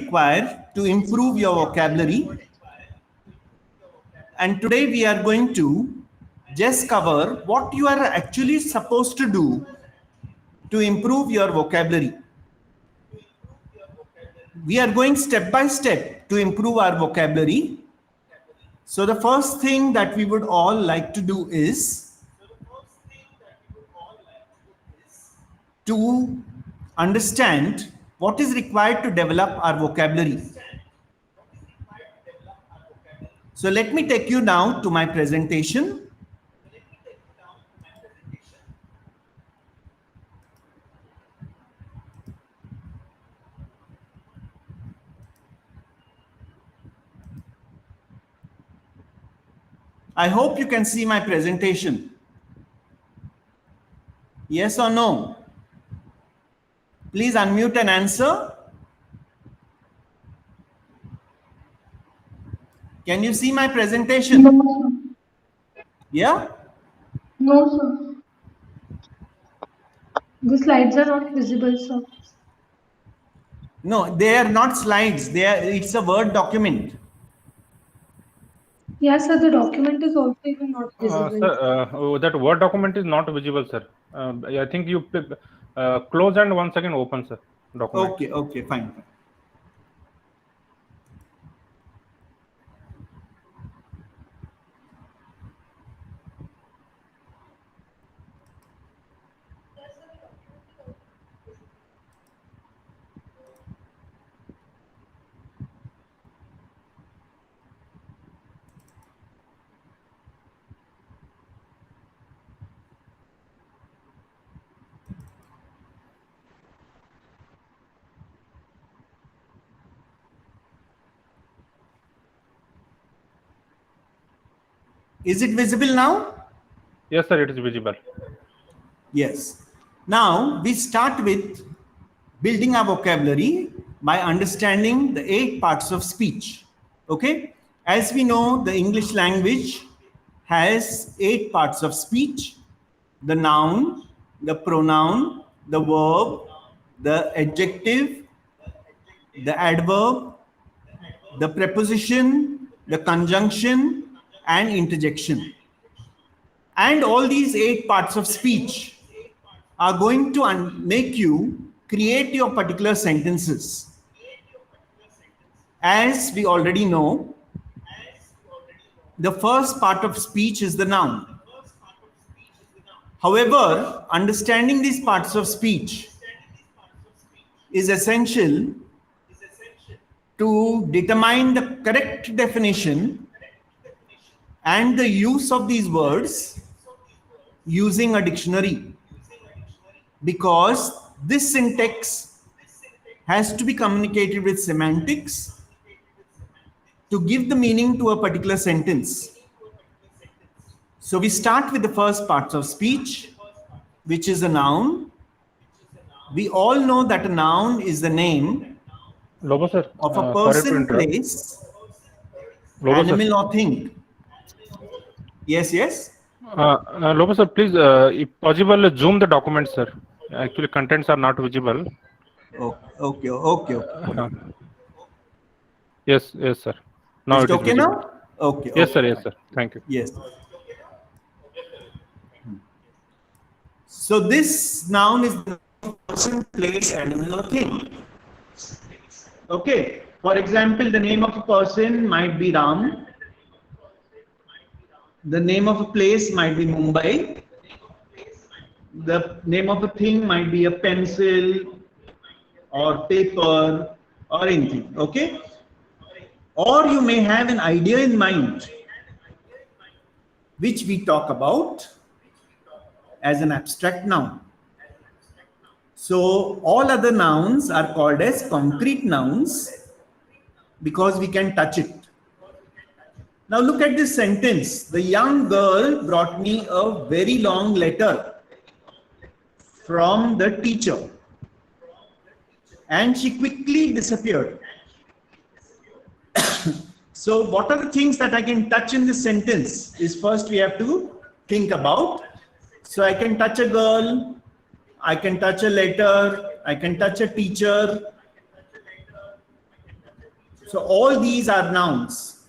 require to improve your vocabulary. And today we are going to just cover what you are actually supposed to do to improve your vocabulary. We are going step by step to improve our vocabulary. So the first thing that we would all like to do is to understand what is required to develop our vocabulary. So let me take you now to my presentation. I hope you can see my presentation. Yes or no? Please unmute and answer. Can you see my presentation? No, sir. Yeah? No, sir. The slides are not visible, sir. No, they are not slides. It's a Word document. Yes, sir. The document is also even not visible. Sir, that Word document is not visible, sir. I think you close and once again open, sir. Document. Okay, fine. Is it visible now? Yes, sir, it is visible. Yes. Now we start with building our vocabulary by understanding the 8 parts of speech. Okay. As we know, the English language has 8 parts of speech: the noun, the pronoun, the verb, the adjective, the adverb, the preposition, the conjunction, and interjection. And all these 8 parts of speech are going to make you create your particular sentences. As we already know, the first part of speech is the noun. However, understanding these parts of speech is essential to determine the correct definition and the use of these words using a dictionary, because this syntax has to be communicated with semantics to give the meaning to a particular sentence. So we start with the first parts of speech, which is a noun. We all know that a noun is the name Lobo, sir, of a person, place, Lobo, animal, sir. or thing. Yes. Lobo, sir, please, if possible, zoom the document, sir. Actually, contents are not visible. Okay. Yes, sir. Now Is it it is okay visible. now? Okay. Yes, sir. Yes, sir. Thank you. Yes. So this noun is the person, place, animal, or thing. Okay. For example, the name of a person might be Ram. The name of a place might be Mumbai. The name of a thing might be a pencil or paper or anything. Okay. Or you may have an idea in mind, which we talk about as an abstract noun. So all other nouns are called as concrete nouns because we can touch it. Now look at this sentence. The young girl brought me a very long letter from the teacher and she quickly disappeared. So what are the things that I can touch in this sentence is first we have to think about. So I can touch a girl, I can touch a letter, I can touch a teacher, So all these are nouns.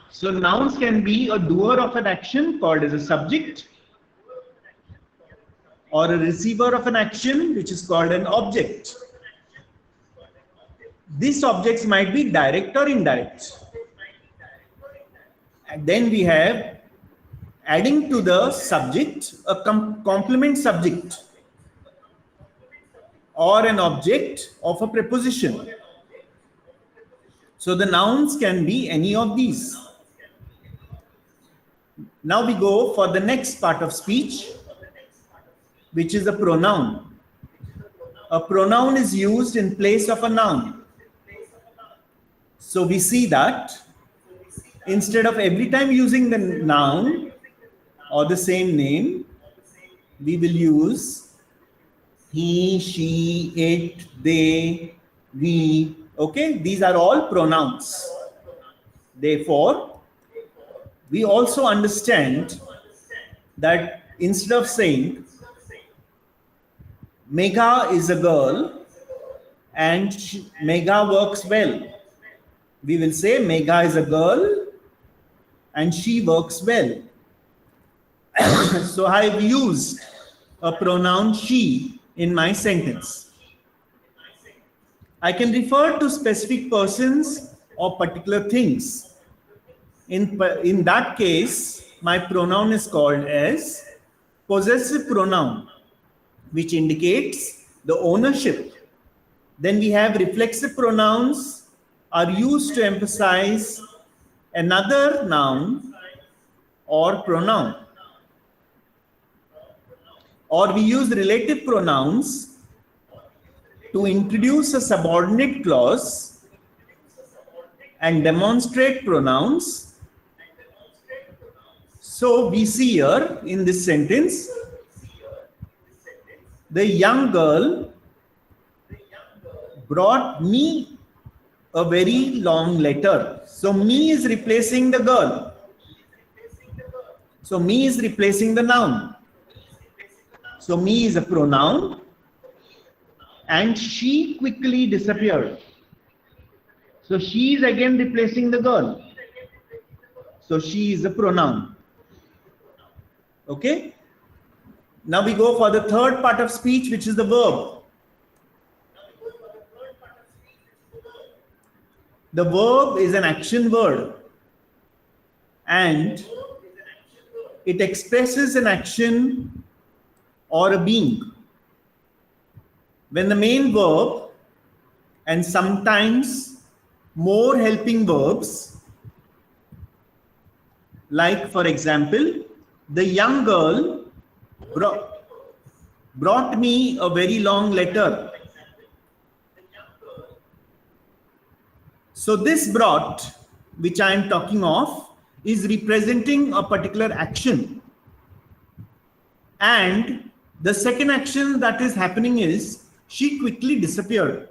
So nouns can be a doer of an action called as a subject, or a receiver of an action which is called an object. These objects might be direct or indirect. And then we have adding to the subject a complement subject or an object of a preposition. So the nouns can be any of these. Now we go for the next part of speech, which is a pronoun. A pronoun is used in place of a noun. So we see that instead of every time using the noun or the same name, we will use he, she, it, they, we. Okay, these are all pronouns. Therefore, we also understand that instead of saying Megha is a girl and Megha works well, we will say Megha is a girl and she works well. So I have used a pronoun she in my sentence. I can refer to specific persons or particular things. In that case, my pronoun is called as possessive pronoun, which indicates the ownership. Then we have reflexive pronouns are used to emphasize another noun or pronoun. Or we use relative pronouns to introduce a subordinate clause and demonstrate pronouns. So we see here in this sentence, the young girl brought me a very long letter. So me is replacing the girl. So me is replacing the noun. So me is a pronoun and she quickly disappeared. So she is again replacing the girl. So she is a pronoun. Okay. Now we go for the third part of speech, which is the verb. The verb is an action word and it expresses an action or a being. When the main verb and sometimes more helping verbs, like for example, the young girl brought me a very long letter. So this brought, which I am talking of, is representing a particular action. And the second action that is happening is she quickly disappeared.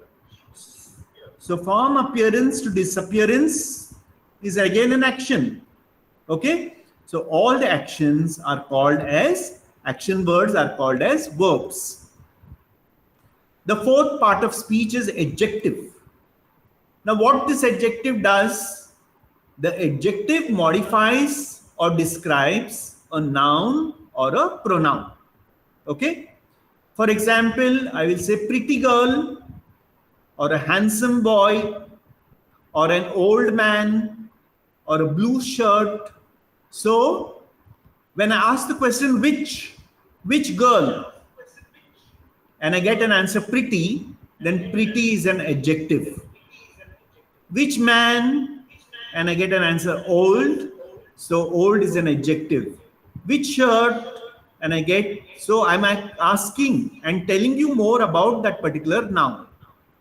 So from appearance to disappearance is again an action. Okay. So all the actions are called as, action words are called as verbs. The fourth part of speech is adjective. Now what this adjective does, the adjective modifies or describes a noun or a pronoun. Okay. For example, I will say pretty girl or a handsome boy or an old man or a blue shirt. So when I ask the question, which girl, and I get an answer pretty, then pretty is an adjective. Which man, and I get an answer old, so old is an adjective. Which shirt, and I get, so I'm asking and telling you more about that particular noun.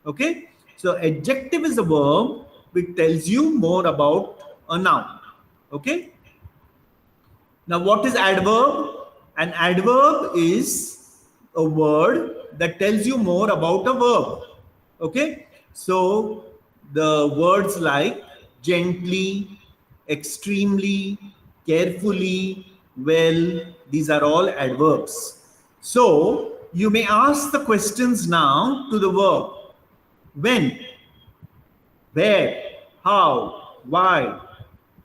Okay, so adjective is a verb which tells you more about a noun. Okay. Now what is adverb? An adverb is a word that tells you more about a verb. Okay, so the words like gently, extremely, carefully, well, these are all adverbs. So you may ask the questions now to the verb. When? where, how, why,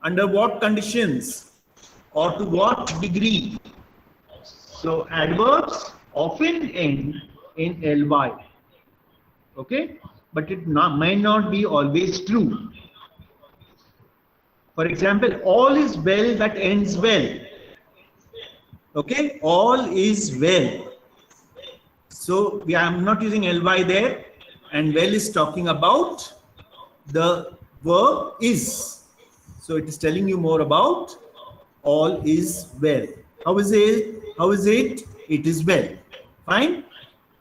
under what conditions, or to what degree. So adverbs often end in ly. Okay, but it may not be always true. For example, all is well that ends well. Okay, all is well. So I'm not using ly there, and well is talking about the verb is. So it is telling you more about all is well. How is it? How is it? It is well. Fine.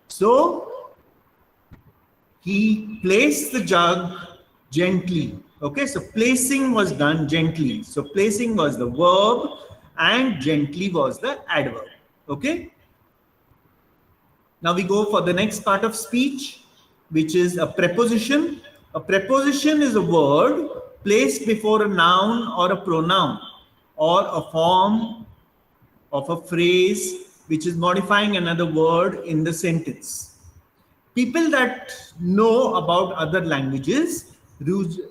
So he placed the jug gently. Okay, so placing was done gently. So placing was the verb and gently was the adverb. Okay. Now we go for the next part of speech, which is a preposition. A preposition is a word placed before a noun or a pronoun or a form of a phrase which is modifying another word in the sentence. People that know about other languages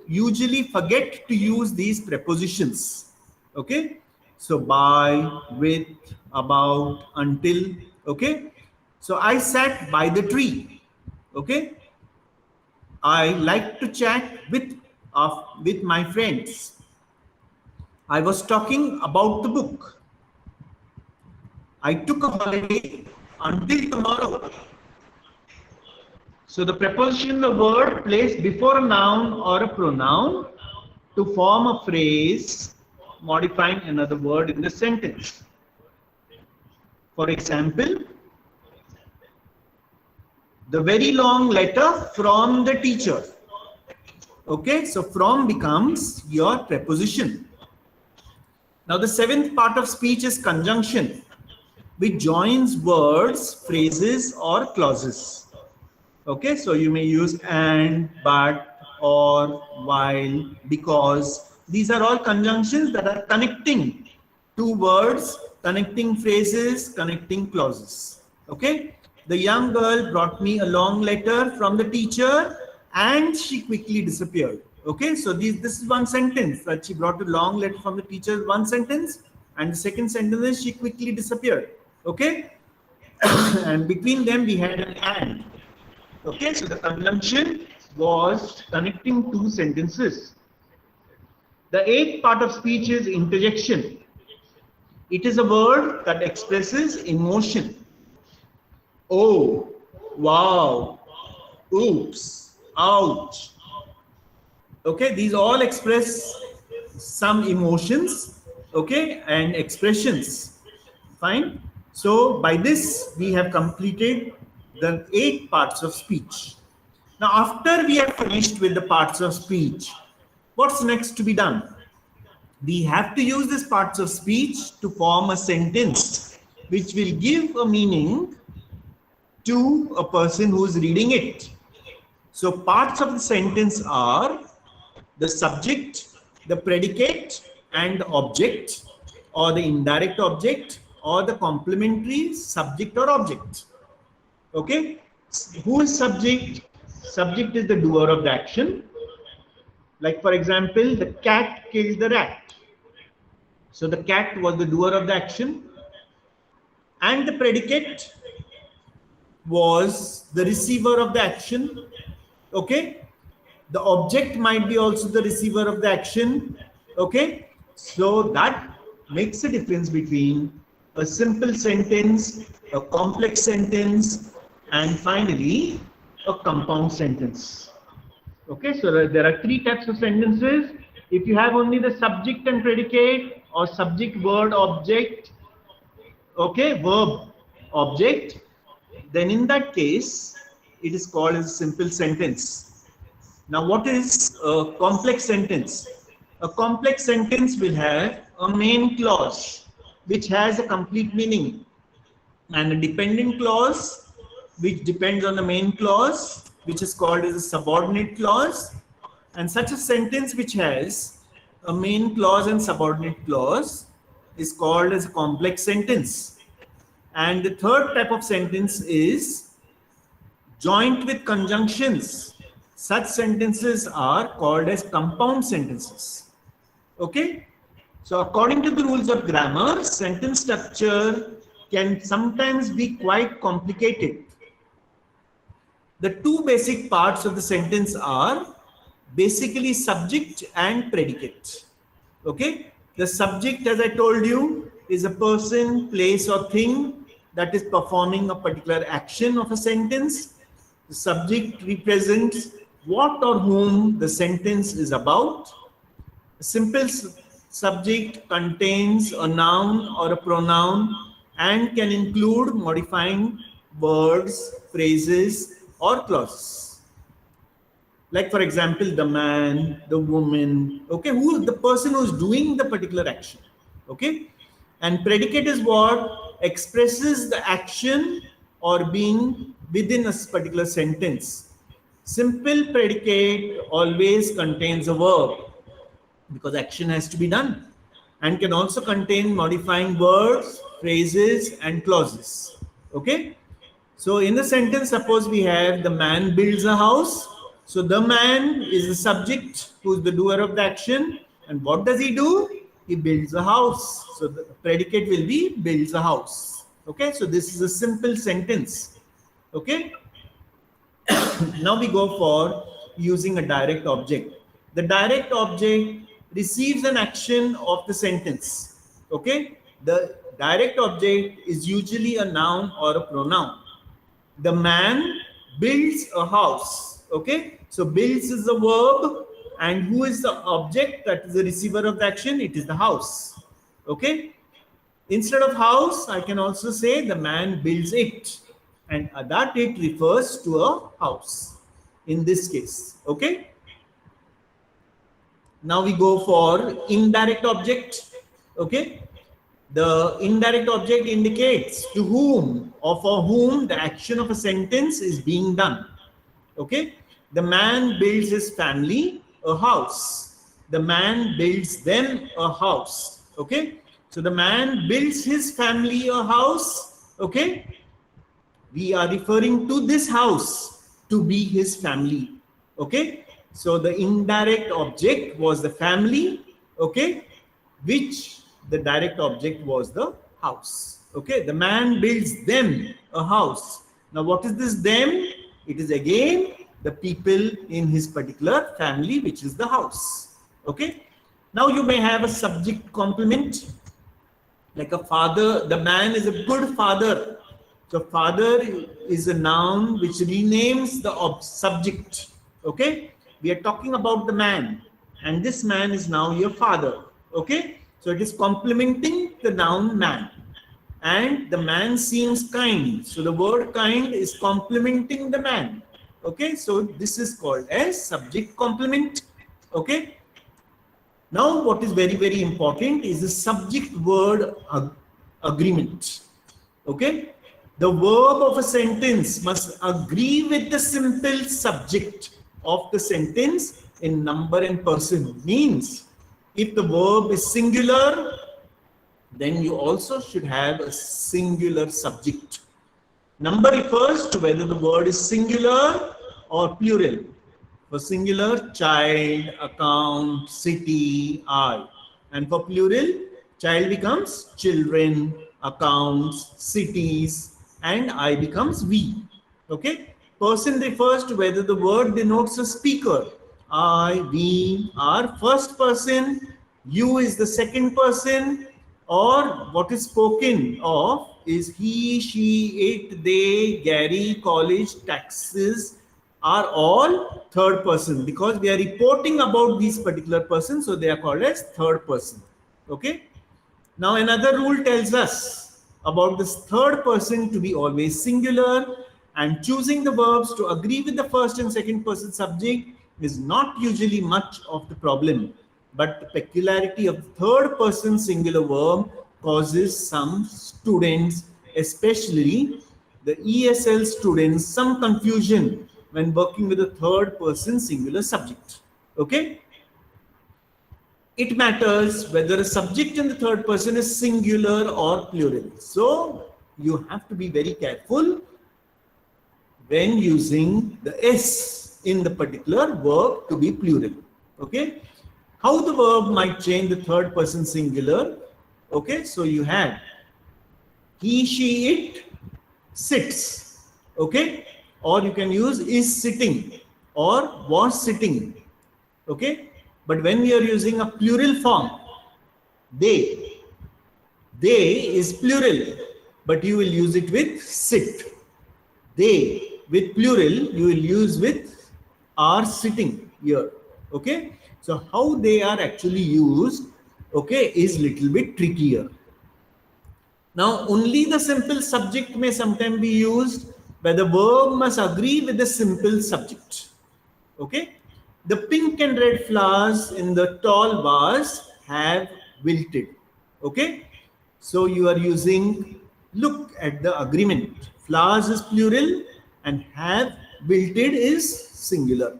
usually forget to use these prepositions. Okay, so by, with, about, until. Okay, so I sat by the tree. Okay, I like to chat with my friends. I was talking about the book. I took a holiday until tomorrow. So the preposition, the word placed before a noun or a pronoun to form a phrase modifying another word in the sentence. For example, the very long letter from the teacher. Okay, so from becomes your preposition. Now the seventh part of speech is conjunction, which joins words, phrases, or clauses. Okay, so you may use and, but, or, while, because. These are all conjunctions that are connecting two words, connecting phrases, connecting clauses. Okay, the young girl brought me a long letter from the teacher and she quickly disappeared. Okay, so this is one sentence, that she brought a long letter from the teacher, one sentence, and the second sentence is she quickly disappeared. Okay, and between them we had an and. Okay, so the conjunction was connecting two sentences. The eighth part of speech is interjection. It is a word that expresses emotion. Oh, wow, oops, ouch. Okay, these all express some emotions, okay, and expressions. Fine. So by this we have completed the 8 parts of speech. Now after we have finished with the parts of speech, what's next to be done? We have to use these parts of speech to form a sentence which will give a meaning to a person who is reading it. So parts of the sentence are the subject, the predicate, and the object, or the indirect object, or the complementary subject or object. Okay, who is subject? Subject is the doer of the action. Like for example, the cat killed the rat. So the cat was the doer of the action, and the predicate was the receiver of the action. Okay, the object might be also the receiver of the action. Okay, so that makes a difference between a simple sentence, a complex sentence, and finally a compound sentence. Okay, so there are 3 types of sentences. If you have only the subject and predicate, or subject, word, object, okay, verb, object, then in that case it is called as a simple sentence. Now what is a complex sentence? A complex sentence will have a main clause which has a complete meaning, and a dependent clause which depends on the main clause, which is called as a subordinate clause. And such a sentence which has a main clause and subordinate clause is called as a complex sentence. And the third type of sentence is joint with conjunctions. Such sentences are called as compound sentences. Okay? So according to the rules of grammar, sentence structure can sometimes be quite complicated. The two basic parts of the sentence are basically subject and predicate. Okay? The subject, as I told you, is a person, place, or thing that is performing a particular action of a sentence. The subject represents what or whom the sentence is about. A simple subject contains a noun or a pronoun and can include modifying words, phrases, or clauses. Like for example, the man, the woman, okay, who is the person who is doing the particular action, okay? And predicate is what expresses the action or being within a particular sentence. Simple predicate always contains a verb because action has to be done, and can also contain modifying words, phrases, and clauses, okay? So in the sentence, suppose we have the man builds a house. So the man is the subject who is the doer of the action. And what does he do? He builds a house. So the predicate will be builds a house. Okay, so this is a simple sentence. Okay, now we go for using a direct object. The direct object receives an action of the sentence. Okay, the direct object is usually a noun or a pronoun. The man builds a house. Okay, so builds is the verb, and who is the object that is the receiver of the action? It is the house. Okay, instead of house, I can also say the man builds it, and that it refers to a house in this case. Okay, now we go for indirect object. Okay, the indirect object indicates to whom or for whom the action of a sentence is being done. Okay, the man builds his family a house. The man builds them a house. Okay, so the man builds his family a house. Okay, we are referring to this house to be his family. Okay, so the indirect object was the family. Okay, which the direct object was the house. Okay, the man builds them a house. Now what is this them? It is again the people in his particular family, which is the house. Okay, now you may have a subject complement, like a father. The man is a good father. So father is a noun which renames the subject. Okay, we are talking about the man, and this man is now your father. Okay, so it is complementing the noun man, and the man seems kind. So the word kind is complementing the man. Okay, so this is called as subject complement. Okay, now what is very, very important is the subject word agreement. Okay, the verb of a sentence must agree with the simple subject of the sentence in number and person. Means if the verb is singular, then you also should have a singular subject. Number refers to whether the word is singular or plural. For singular, child, account, city, I. And for plural, child becomes children, accounts, cities, and I becomes we. Okay? Person refers to whether the word denotes a speaker. I, we are first person, you is the second person, or what is spoken of is he, she, it, they, Gary, college, taxes are all third person because we are reporting about these particular persons, so they are called as third person. Okay. Now another rule tells us about this third person to be always singular, and choosing the verbs to agree with the first and second person subject is not usually much of the problem, but the peculiarity of the third person singular verb causes some students, especially the ESL students, some confusion when working with a third person singular subject. Okay, it matters whether a subject in the third person is singular or plural, so you have to be very careful when using the S. in the particular verb to be plural. Okay. How the verb might change the third person singular. Okay. So you have he, she, it sits. Okay. Or you can use is sitting or was sitting. Okay. But when we are using a plural form, they is plural, but you will use it with sit. They with plural, you will use with are sitting here. Okay. So how they are actually used, okay, is little bit trickier. Now, only the simple subject may sometimes be used where the verb must agree with the simple subject. Okay. The pink and red flowers in the tall vase have wilted. Okay. So you are using, look at the agreement. Flowers is plural and have wilted is singular.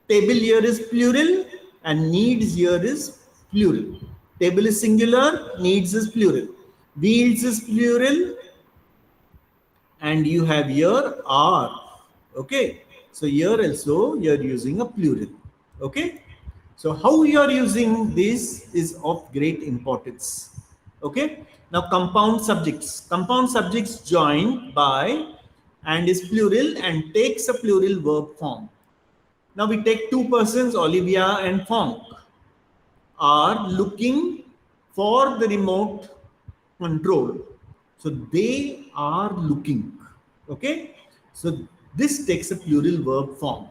Table here is plural and needs here is plural. Table is singular, needs is plural. Wheels is plural, and you have here are. Okay. So here also you are using a plural. Okay. So how you are using this is of great importance. Okay. Now compound subjects. Compound subjects joined by and is plural and takes a plural verb form. Now we take two persons, Olivia and Fong, are looking for the remote control. So they are looking. Okay. So this takes a plural verb form.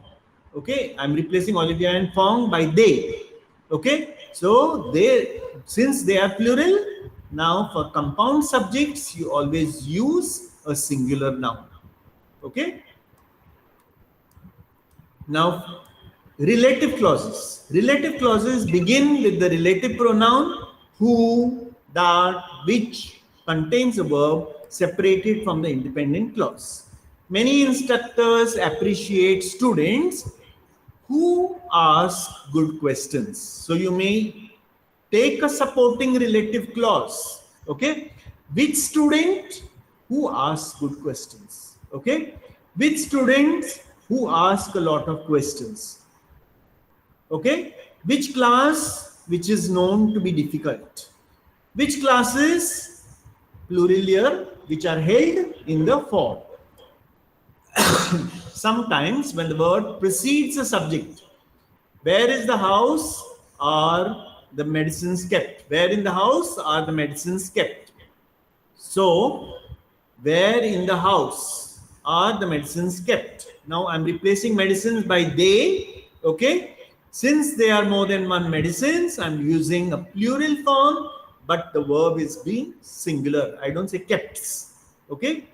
Okay. I'm replacing Olivia and Fong by they. Okay. So they, since they are plural, now for compound subjects, you always use a singular noun. Okay. Now, relative clauses. Relative clauses begin with the relative pronoun who, that, which contains a verb separated from the independent clause. Many instructors appreciate students who ask good questions. So you may take a supporting relative clause. Okay. Which student who asks good questions. Okay. Which students who ask a lot of questions. Okay. Which class which is known to be difficult. Which classes, plural here, which are held in the form. Sometimes when the word precedes a subject, where is the house are the medicines kept? Where in the house are the medicines kept? So, where in the house are the medicines kept? Now I'm replacing medicines by they. Okay. Since there are more than one medicines, I'm using a plural form, but the verb is being singular. I don't say kept. Okay.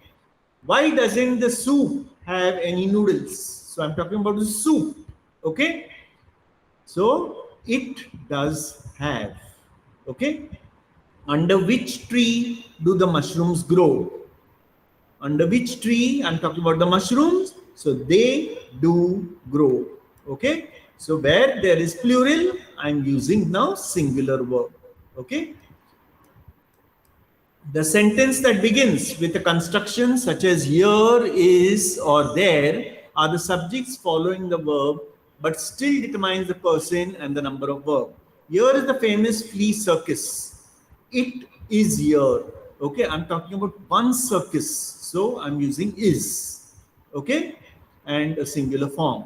Why doesn't the soup have any noodles? So I'm talking about the soup. Okay. So it does have. Okay. Under which tree do the mushrooms grow? Under which tree? I'm talking about the mushrooms. So they do grow. Okay. So where there is plural, I'm using now singular verb. Okay. The sentence that begins with a construction such as here, is, or there are the subjects following the verb, but still determines the person and the number of verb. Here is the famous flea circus. It is here. Okay, I'm talking about one circus. So I'm using is. Okay, and a singular form.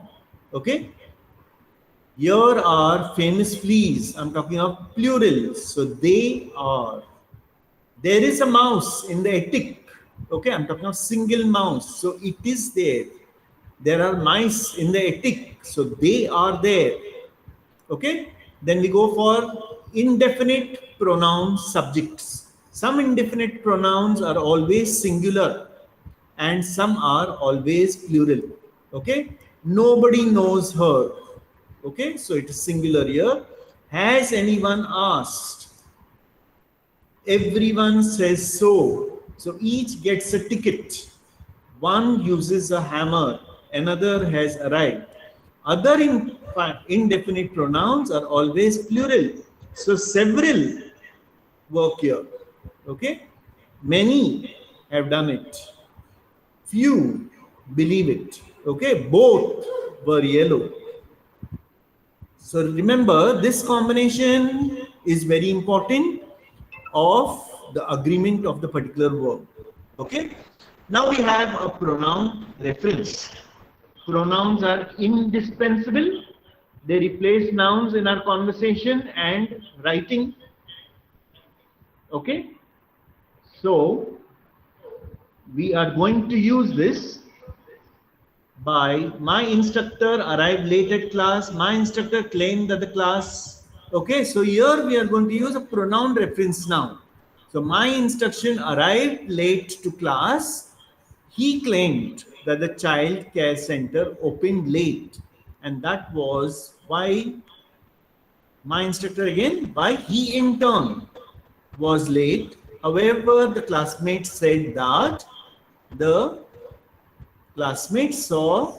Okay. Here are famous fleas. I'm talking of plural. So they are. There is a mouse in the attic. Okay, I'm talking of single mouse. So it is there. There are mice in the attic. So they are there. Okay. Then we go for indefinite pronoun subjects. Some indefinite pronouns are always singular and some are always plural. Okay. Nobody knows her. Okay. So it is singular here. Has anyone asked? Everyone says so. So each gets a ticket. One uses a hammer, another has arrived. Other indefinite pronouns are always plural. So several work here. Okay. Many have done it. Few believe it. Okay. Both were yellow. So remember, this combination is very important of the agreement of the particular verb. Okay. Now we have a pronoun reference. Pronouns are indispensable. They replace nouns in our conversation and writing. Okay. So we are going to use this by my instructor arrived late at class. My instructor claimed that the class. Okay, so here we are going to use a pronoun reference now. So my instruction arrived late to class. He claimed that the child care center opened late, and that was why my instructor again, why he in turn was late. However, the classmates said that the classmates saw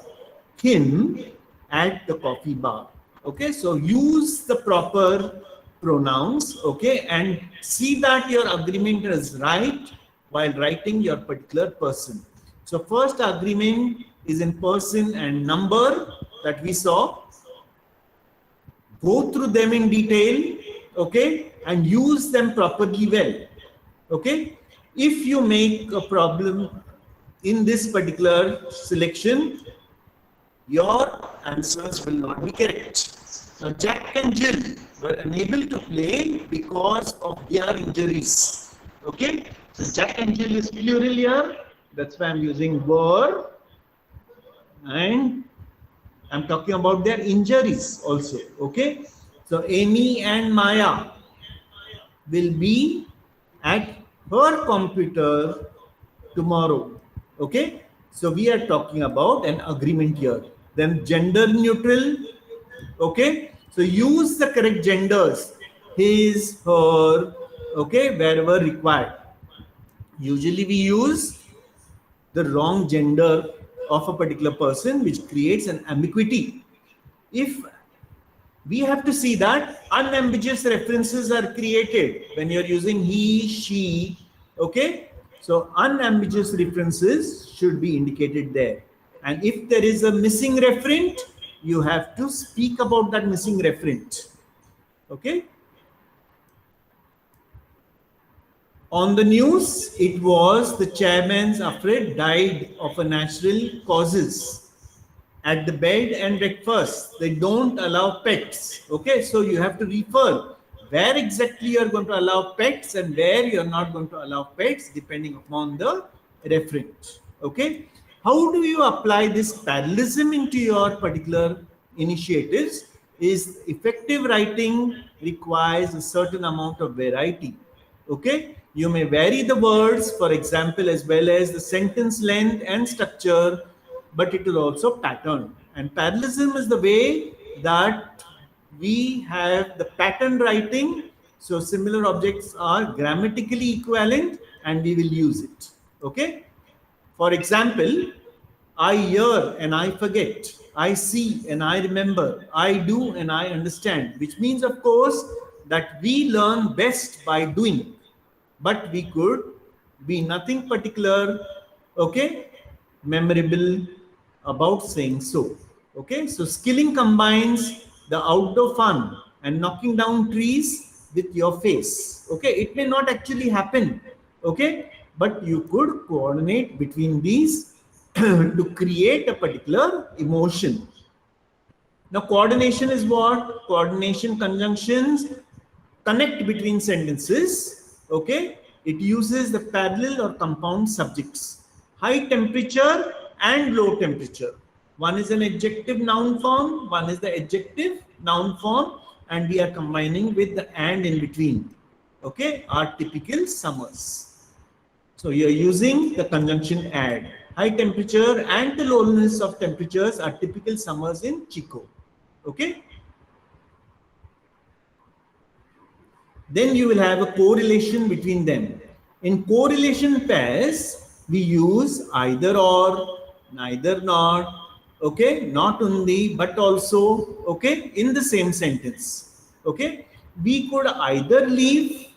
him at the coffee bar. Okay, so use the proper pronouns, okay, and see that your agreement is right while writing your particular person. So first agreement is in person and number that we saw. Go through them in detail, okay, and use them properly well. Okay, if you make a problem in this particular selection, your answers will not be correct. Now, Jack and Jill were unable to play because of their injuries. Okay, so Jack and Jill is plural here. That's why I'm using were, and I'm talking about their injuries also. Okay, so Amy and Maya will be at her computer tomorrow. Okay, so we are talking about an agreement here. Then gender neutral. Okay, so use the correct genders, his, her, okay, wherever required. Usually we use the wrong gender of a particular person, which creates an ambiguity. If we have to see that unambiguous references are created when you're using he, she, okay. So unambiguous references should be indicated there. And if there is a missing referent, you have to speak about that missing referent. Okay. On the news, it was the chairman's afraid died of a natural causes. At the bed and breakfast, they don't allow pets. Okay, so you have to refer where exactly you are going to allow pets and where you are not going to allow pets, depending upon the referent. Okay, how do you apply this parallelism into your particular initiatives? Is effective writing requires a certain amount of variety. Okay, you may vary the words, for example, as well as the sentence length and structure, but it will also pattern. And parallelism is the way that we have the pattern writing. So similar objects are grammatically equivalent and we will use it. Okay. For example, I hear and I forget. I see and I remember. I do and I understand, which means, of course, that we learn best by doing. But we could be nothing particular, okay, memorable about saying so. Okay, so skilling combines the outdoor fun and knocking down trees with your face. Okay, it may not actually happen, okay, but you could coordinate between these to create a particular emotion. Now, coordination is what? Coordination conjunctions connect between sentences. Okay, it uses the parallel or compound subjects, high temperature and low temperature. One is an adjective noun form, one is the adjective noun form, and we are combining with the and in between. Okay, are typical summers. So you are using the conjunction and. High temperature and the lowness of temperatures are typical summers in Chico. Okay. Then you will have a correlation between them. In correlation pairs, we use either or, neither nor, okay, not only, but also, okay, in the same sentence. Okay, we could either leave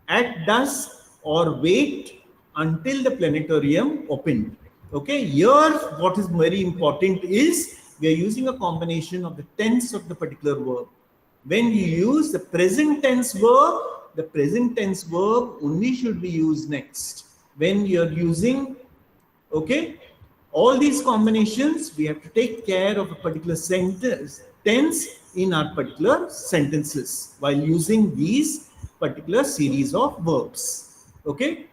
at dusk or wait until the planetarium opened. Okay, here what is very important is we are using a combination of the tense of the particular verb. When you use the present tense verb only should be used next. When you're using, okay, all these combinations, we have to take care of a particular sentence tense in our particular sentences while using these particular series of verbs. Okay.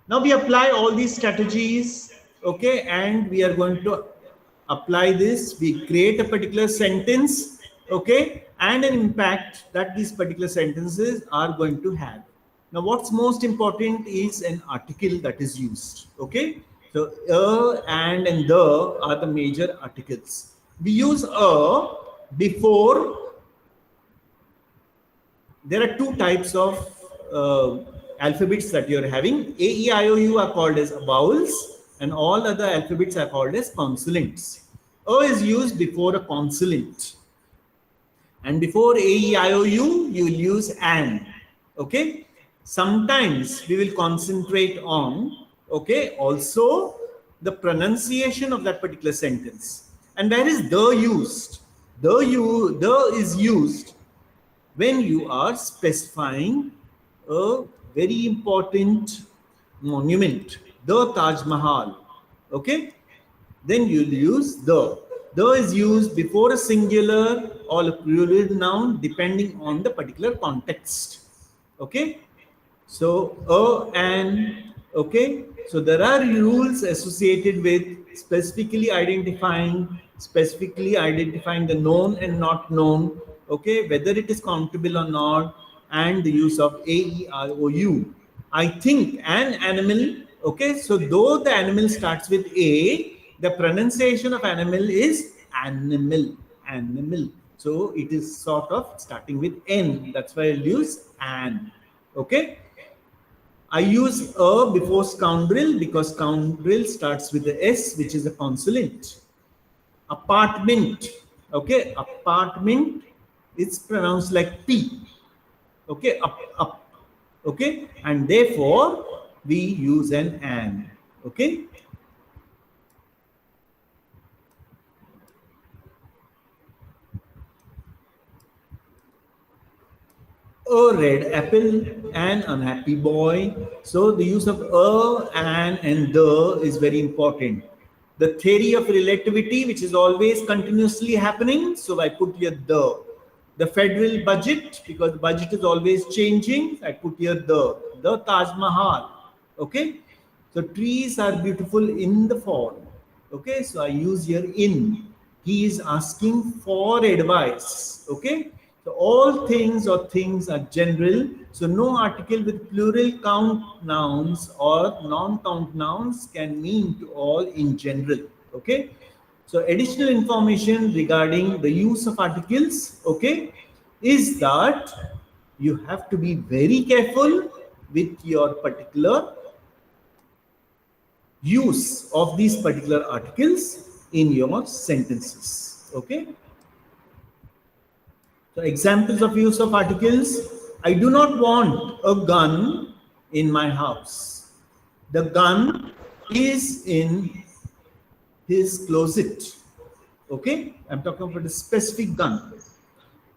Now we apply all these strategies, okay, and we are going to apply this. We create a particular sentence, okay, and an impact that these particular sentences are going to have. Now, what's most important is an article that is used, okay. So, and the are the major articles. We use a before. There are two types of alphabets that you're having. A, E, I, O, U are called as vowels, and all other alphabets are called as consonants. O is used before a consonant, and before A, E, I, O, U, you will use an. Okay. Sometimes we will concentrate on, okay, also the pronunciation of that particular sentence. And where is the used? The is used when you are specifying a very important monument, the Taj Mahal, okay, then you'll use the. The is used before a singular or a plural noun depending on the particular context, okay. So, and, okay. So there are rules associated with specifically identifying the known and not known, okay, whether it is countable or not, and the use of A, E, I, O, U. I think an animal, okay. So though the animal starts with A, the pronunciation of animal is animal. So it is sort of starting with N. That's why I'll use an, okay. I use a before scoundrel because scoundrel starts with the S, which is a consonant. Apartment, okay, apartment, it's pronounced like P, okay, up, okay, and therefore we use an, okay. A red apple, an unhappy boy. So the use of a, an, and the is very important. The theory of relativity, which is always continuously happening. So I put here the. The federal budget, because the budget is always changing. I put here the Taj Mahal. Okay. So trees are beautiful in the fall. Okay. So I use here in. He is asking for advice. Okay. So all things or things are general. So no article with plural count nouns or non-count nouns can mean to all in general. Okay. So additional information regarding the use of articles, okay, is that you have to be very careful with your particular use of these particular articles in your sentences. Okay. So examples of use of articles. I do not want a gun in my house. The gun is in his closet. Okay. I'm talking about a specific gun.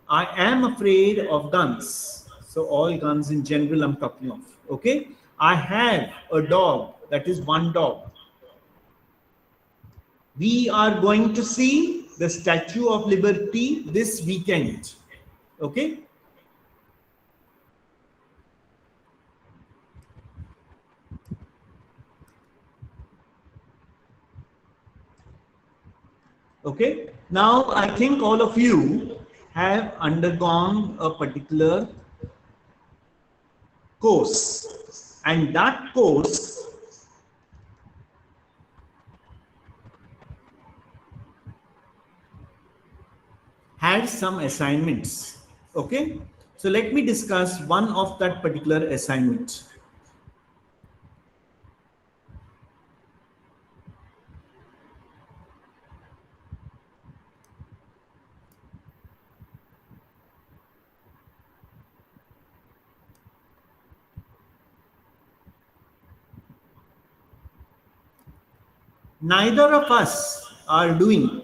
I am afraid of guns. So all guns in general I'm talking of. Okay. I have a dog. That is one dog. We are going to see the Statue of Liberty this weekend. Okay. Okay. Now I think all of you have undergone a particular course, and that course had some assignments. Okay. So let me discuss one of that particular assignment. neither of us are going.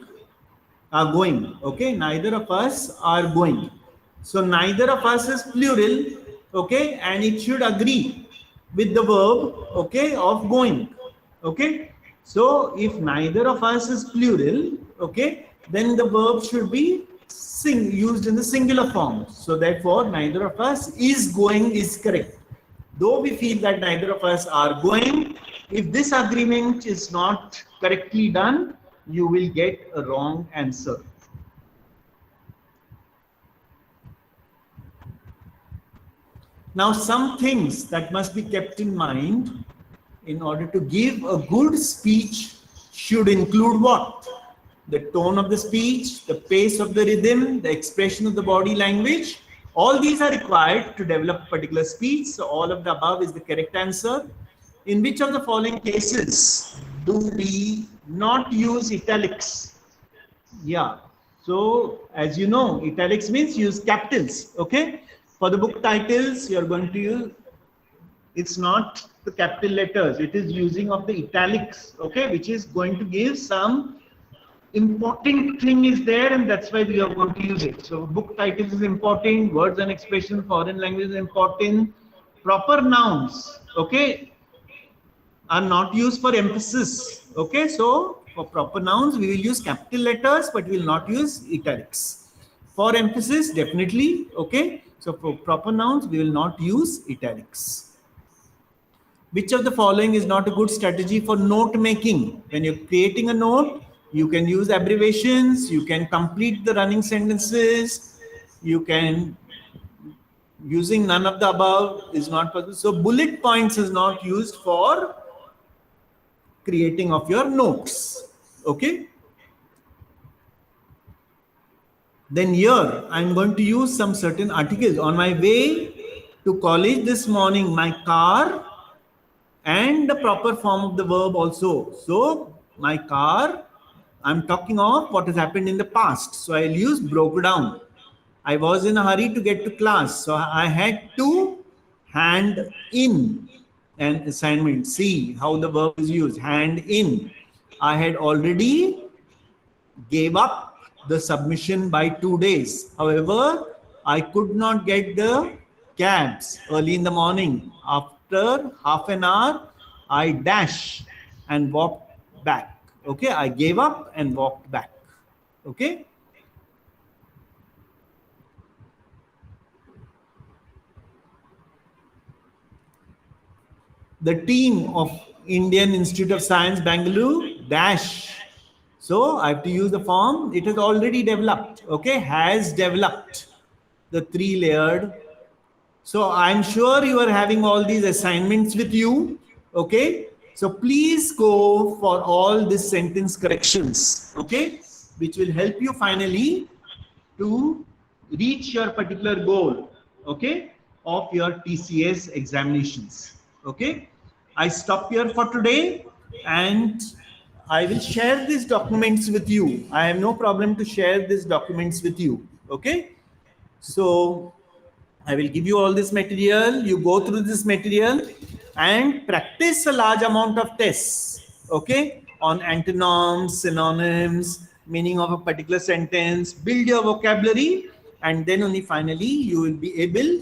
Okay, neither of us are going. So neither of us is plural. Okay, and it should agree with the verb, okay, of going. Okay, so if neither of us is plural, okay, then the verb should be used in the singular form. So therefore neither of us is going is correct. Though we feel that neither of us are going, if this agreement is not correctly done, you will get a wrong answer. Now, some things that must be kept in mind in order to give a good speech should include what? The tone of the speech, the pace of the rhythm, the expression of the body language. All these are required to develop a particular speech. So all of the above is the correct answer. In which of the following cases do we not use italics? Yeah. So as you know, italics means use capitals. Okay. For the book titles, you are going to use, it's not the capital letters, it is using of the italics, okay, which is going to give some important thing is there, and that's why we are going to use it. So book titles is important, words and expression, foreign language is important, proper nouns, okay, are not used for emphasis. Okay, so for proper nouns we will use capital letters, but we will not use italics. For emphasis, definitely. Okay, so for proper nouns we will not use italics. Which of the following is not a good strategy for note making? When you're creating a note, you can use abbreviations, you can complete the running sentences, you can, using none of the above is not possible. So bullet points is not used for creating of your notes. Okay. Then here I'm going to use some certain articles. On my way to college this morning, my car, and the proper form of the verb also. So my car, I'm talking of what has happened in the past. So I'll use broke down. I was in a hurry to get to class. So I had to hand in an assignment. See how the verb is used, hand in. I had already gave up the submission by 2 days. However, I could not get the cabs early in the morning. After half an hour, I dash and walked back. Okay, I gave up and walked back. Okay. The team of Indian Institute of Science, Bangalore, dash. So I have to use the form. It has already developed. Okay, has developed the 3-layered. So I'm sure you are having all these assignments with you. Okay, so please go for all these sentence corrections. Okay, which will help you finally to reach your particular goal. Okay, of your TCS examinations. Okay, I stop here for today, and I will share these documents with you. I have no problem to share these documents with you. Okay, so I will give you all this material. You go through this material and practice a large amount of tests. Okay, on antonyms, synonyms, meaning of a particular sentence. Build your vocabulary, and then only finally you will be able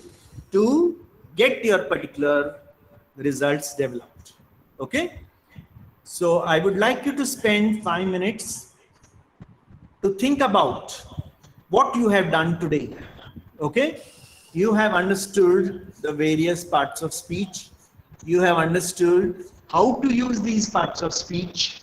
to get your particular results developed. Okay, so I would like you to spend 5 minutes to think about what you have done today. Okay, you have understood the various parts of speech. You have understood how to use these parts of speech.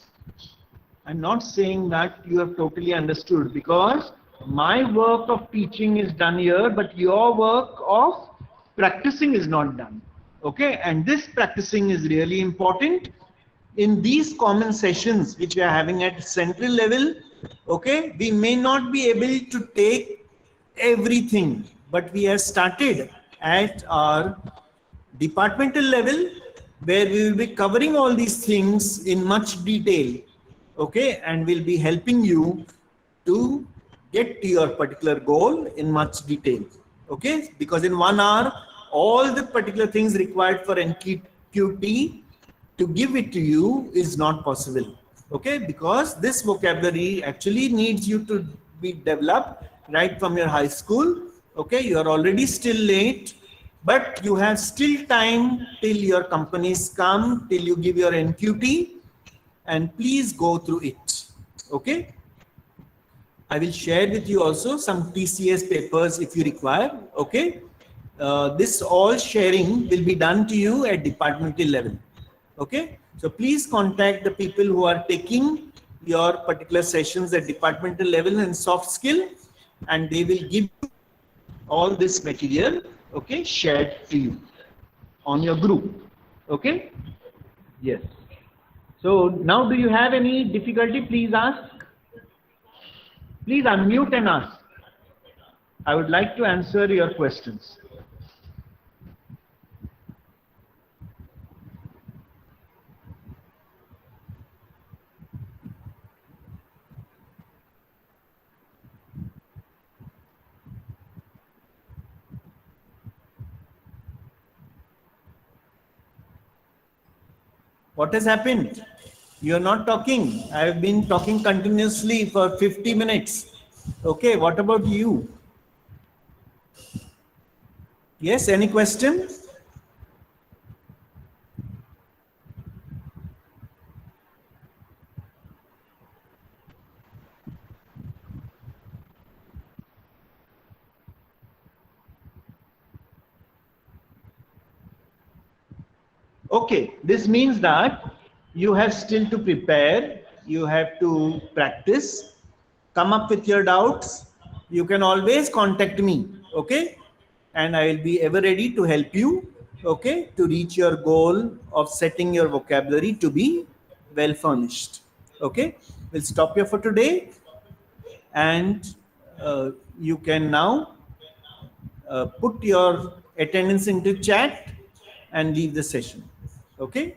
I'm not saying that you have totally understood, because my work of teaching is done here, but your work of practicing is not done. Okay, and this practicing is really important in these common sessions which we are having at central level. Okay, we may not be able to take everything, but we have started at our departmental level, where we will be covering all these things in much detail. Okay, and we'll be helping you to get to your particular goal in much detail. Okay, because in 1 hour all the particular things required for NQT to give it to you is not possible. Okay, because this vocabulary actually needs you to be developed right from your high school. Okay, you are already still late, but you have still time till your companies come, till you give your NQT, and please go through it. Okay, I will share with you also some TCS papers if you require. Okay, this all sharing will be done to you at departmental level. Okay, so please contact the people who are taking your particular sessions at departmental level and soft skill, and they will give you all this material, okay, shared to you on your group. Okay, yes. So now, do you have any difficulty? Please ask. Please unmute and ask. I would like to answer your questions. What has happened? You are not talking. I have been talking continuously for 50 minutes. Okay, what about you? Yes, any question? Okay, this means that you have still to prepare, you have to practice, come up with your doubts. You can always contact me, okay? And I will be ever ready to help you, okay, to reach your goal of setting your vocabulary to be well furnished. Okay, we'll stop here for today, and you can now put your attendance into chat and leave the session. Okay.